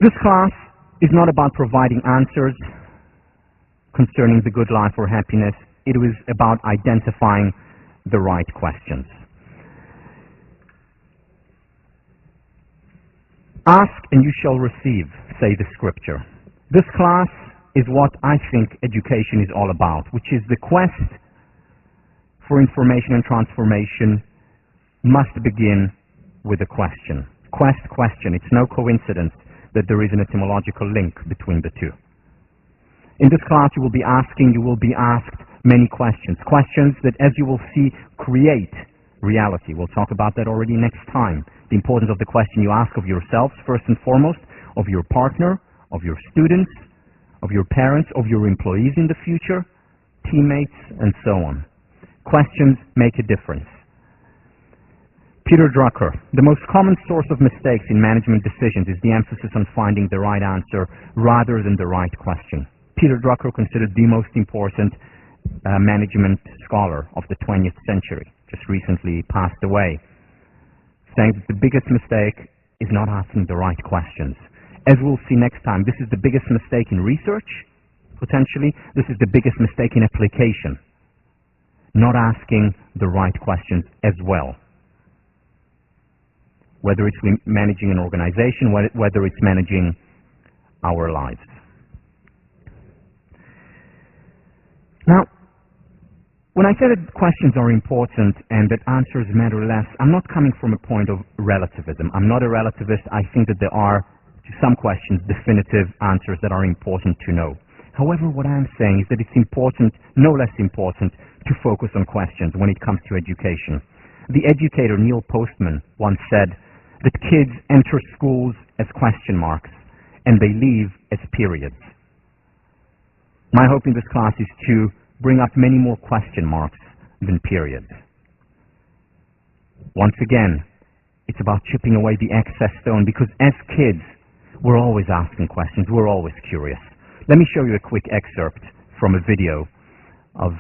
This class is not about providing answers concerning the good life or happiness. It was about identifying the right questions. Ask and you shall receive, say the scripture. This class is what I think education is all about, which is the quest for information and transformation must begin with a question. Quest, question. It's no coincidence that there is an etymological link between the two. In this class you will be asked many questions. Questions that, as you will see, create reality. We'll talk about that already next time. The importance of the question you ask of yourselves, first and foremost, of your partner, of your students, of your parents, of your employees in the future, teammates, and so on. Questions make a difference. Peter Drucker, the most common source of mistakes in management decisions is the emphasis on finding the right answer rather than the right question. Peter Drucker, considered the most important management scholar of the 20th century, just recently passed away, saying that the biggest mistake is not asking the right questions. As we'll see next time, this is the biggest mistake in research, potentially. This is the biggest mistake in application. Not asking the right questions as well. Whether it's managing an organization, whether it's managing our lives. Now, when I say that questions are important and that answers matter less, I'm not coming from a point of relativism. I'm not a relativist. I think that there are, to some questions, definitive answers that are important to know. However, what I'm saying is that it's important, no less important, to focus on questions when it comes to education. The educator Neil Postman once said that kids enter schools as question marks and they leave as periods. My hope in this class is to bring up many more question marks than periods. Once again, it's about chipping away the excess stone, because as kids, we're always asking questions, we're always curious. Let me show you a quick excerpt from a video of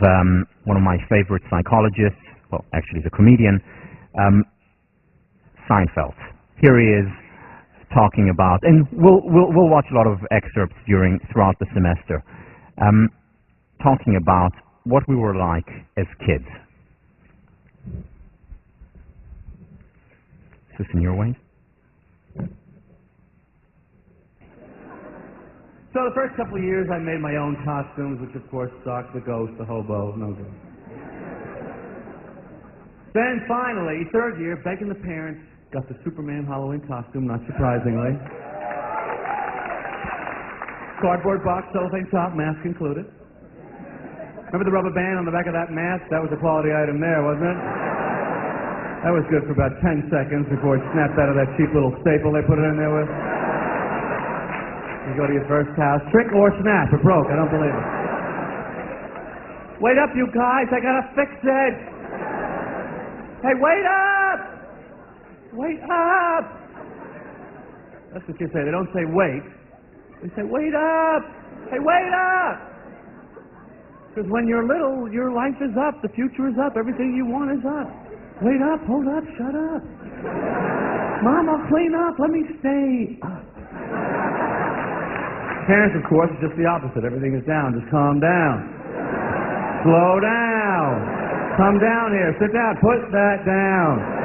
one of my favorite psychologists, well, actually the comedian, Seinfeld. Here he is talking about, and we'll watch a lot of excerpts throughout the semester, talking about what we were like as kids. Is this in your way? So the first couple of years I made my own costumes, which of course sucked. The ghost, the hobo, no good. Then finally, third year, begging the parents, got the Superman Halloween costume, not surprisingly. Cardboard box, cellophane top, mask included. Remember the rubber band on the back of that mask? That was a quality item there, wasn't it? That was good for about 10 seconds before it snapped out of that cheap little staple they put it in there with. You go to your first house, trick or snap, it broke, I don't believe it. Wait up, you guys, I gotta fix it! Hey, wait up! Wait up! That's what kids say, they don't say wait. They say, wait up! Hey, wait up! Because when you're little, your life is up, the future is up, everything you want is up. Wait up, hold up, shut up. Mom, I'll clean up, let me stay up. Parents, of course, are just the opposite. Everything is down, just calm down. Slow down. Come down here, sit down, put that down.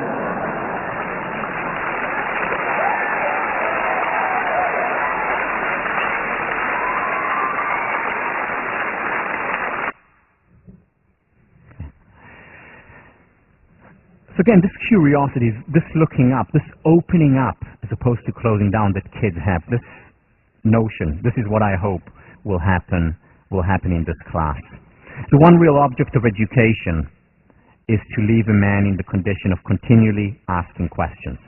So again, this curiosity, this looking up, this opening up, as opposed to closing down that kids have, this notion, this is what I hope will happen in this class. The one real object of education is to leave a man in the condition of continually asking questions.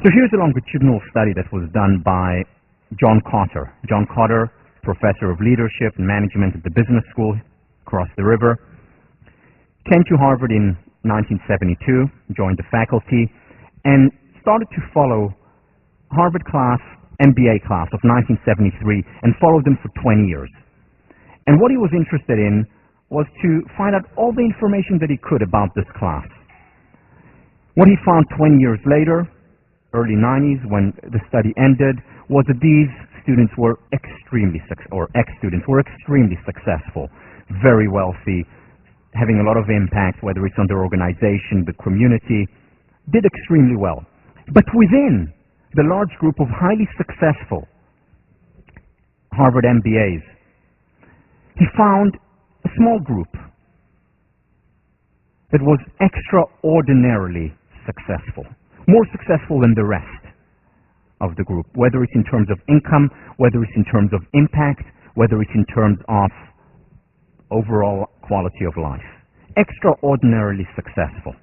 So here's a longitudinal study that was done by John Kotter. John Kotter, professor of leadership and management at the business school across the river, came to Harvard in 1972, joined the faculty, and started to follow Harvard class, MBA class of 1973, and followed them for 20 years. And what he was interested in was to find out all the information that he could about this class. What he found 20 years later, early 90s, when the study ended, was that these students were ex-students were extremely successful, very wealthy, having a lot of impact, whether it's on their organization, the community, did extremely well. But within the large group of highly successful Harvard MBAs, he found a small group that was extraordinarily successful, more successful than the rest of the group, whether it's in terms of income, whether it's in terms of impact, whether it's in terms of overall quality of life. Extraordinarily successful.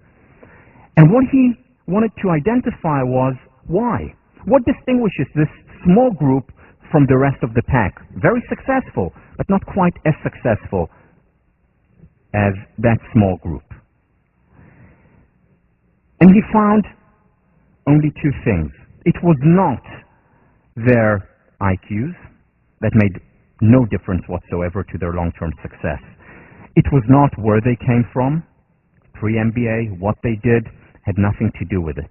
And what he wanted to identify was why. What distinguishes this small group from the rest of the pack? Very successful, but not quite as successful as that small group. And he found only two things. It was not their IQs that made no difference whatsoever to their long-term success. It was not where they came from, pre-MBA, what they did, had nothing to do with it.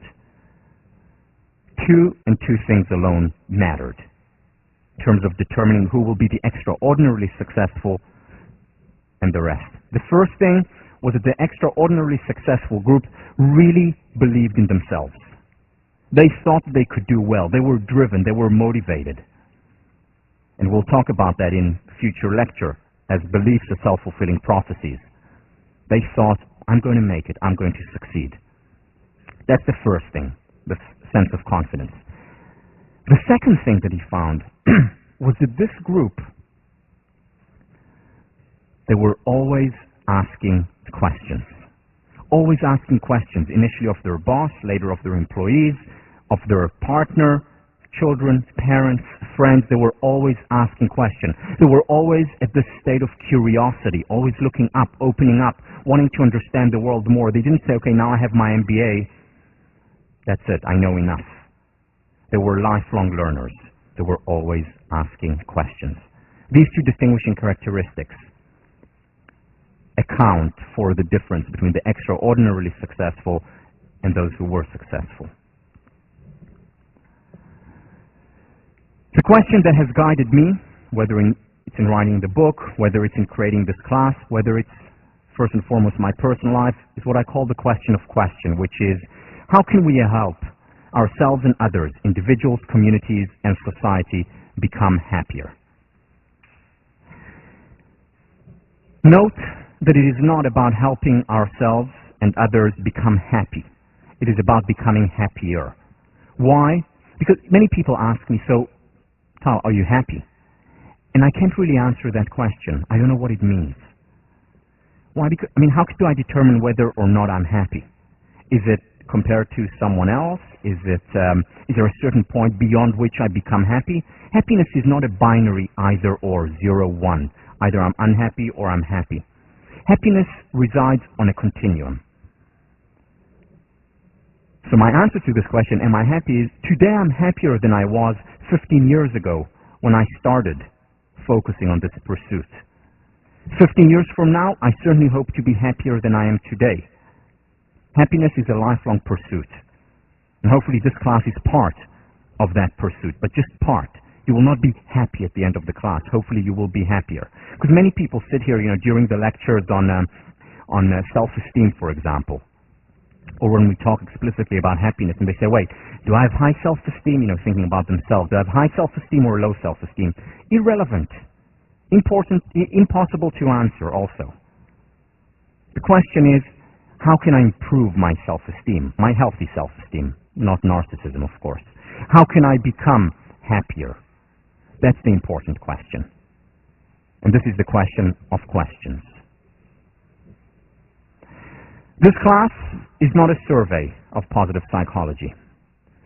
Two things alone mattered in terms of determining who will be the extraordinarily successful and the rest. The first thing was that the extraordinarily successful group really believed in themselves. They thought they could do well. They were driven. They were motivated. And we'll talk about that in future lecture as beliefs are self-fulfilling prophecies. They thought, I'm going to make it. I'm going to succeed. That's the first thing, the sense of confidence. The second thing that he found was that this group, they were always asking questions. Always asking questions, initially of their boss, later of their employees, of their partner, children, parents, friends. They were always asking questions. They were always at this state of curiosity, always looking up, opening up, wanting to understand the world more. They didn't say, okay, now I have my MBA. That's it, I know enough. They were lifelong learners. They were always asking questions. These two distinguishing characteristics account for the difference between the extraordinarily successful and those who were successful. The question that has guided me, whether it's in writing the book, whether it's in creating this class, whether it's first and foremost my personal life, is what I call the question of question, which is, how can we help ourselves and others, individuals, communities, and society become happier? Note that it is not about helping ourselves and others become happy. It is about becoming happier. Why? Because many people ask me, so, Tal, are you happy? And I can't really answer that question. I don't know what it means. Why? Because, how do I determine whether or not I'm happy? Is it compared to someone else? Is there a certain point beyond which I become happy? Happiness is not a binary either or, 0-1. Either I'm unhappy or I'm happy. Happiness resides on a continuum. So my answer to this question, am I happy, is today I'm happier than I was 15 years ago when I started focusing on this pursuit. 15 years from now, I certainly hope to be happier than I am today. Happiness is a lifelong pursuit. And hopefully this class is part of that pursuit, but just part. You will not be happy at the end of the class. Hopefully you will be happier. Because many people sit here, during the lectures on self-esteem, for example, or when we talk explicitly about happiness, and they say, wait, do I have high self-esteem, thinking about themselves? Do I have high self-esteem or low self-esteem? Irrelevant. Impossible to answer also. The question is, how can I improve my self-esteem, my healthy self-esteem, not narcissism, of course? How can I become happier? That's the important question. And this is the question of questions. This class is not a survey of positive psychology.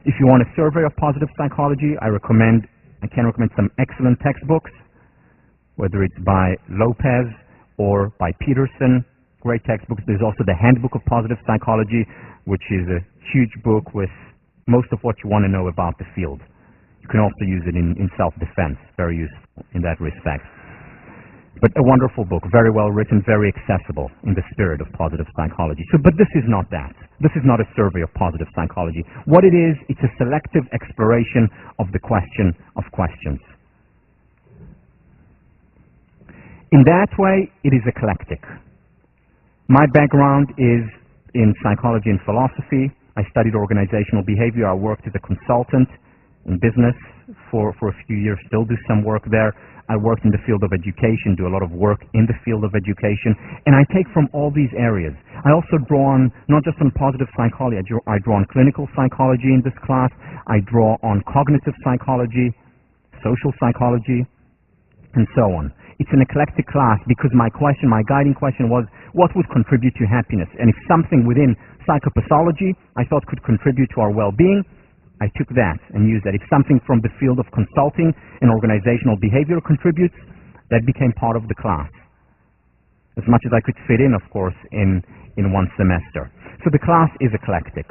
If you want a survey of positive psychology, I can recommend some excellent textbooks, whether it's by Lopez or by Peterson, great textbooks. There's also the Handbook of Positive Psychology, which is a huge book with most of what you want to know about the field. You can also use it in self-defense, very useful in that respect. But a wonderful book, very well written, very accessible in the spirit of positive psychology. But this is not that. This is not a survey of positive psychology. What it is, it's a selective exploration of the question of questions. In that way, it is eclectic. My background is in psychology and philosophy. I studied organizational behavior. I worked as a consultant in business for a few years, still do some work there. I worked in the field of education, do a lot of work in the field of education, and I take from all these areas. I also draw on, not just on positive psychology, I draw on clinical psychology in this class, I draw on cognitive psychology, social psychology, and so on. It's an eclectic class because my guiding question was, what would contribute to happiness? And if something within psychopathology I thought could contribute to our well-being, I took that and used that. If something from the field of consulting and organizational behavior contributes, that became part of the class. As much as I could fit in, of course, in one semester. So the class is eclectic.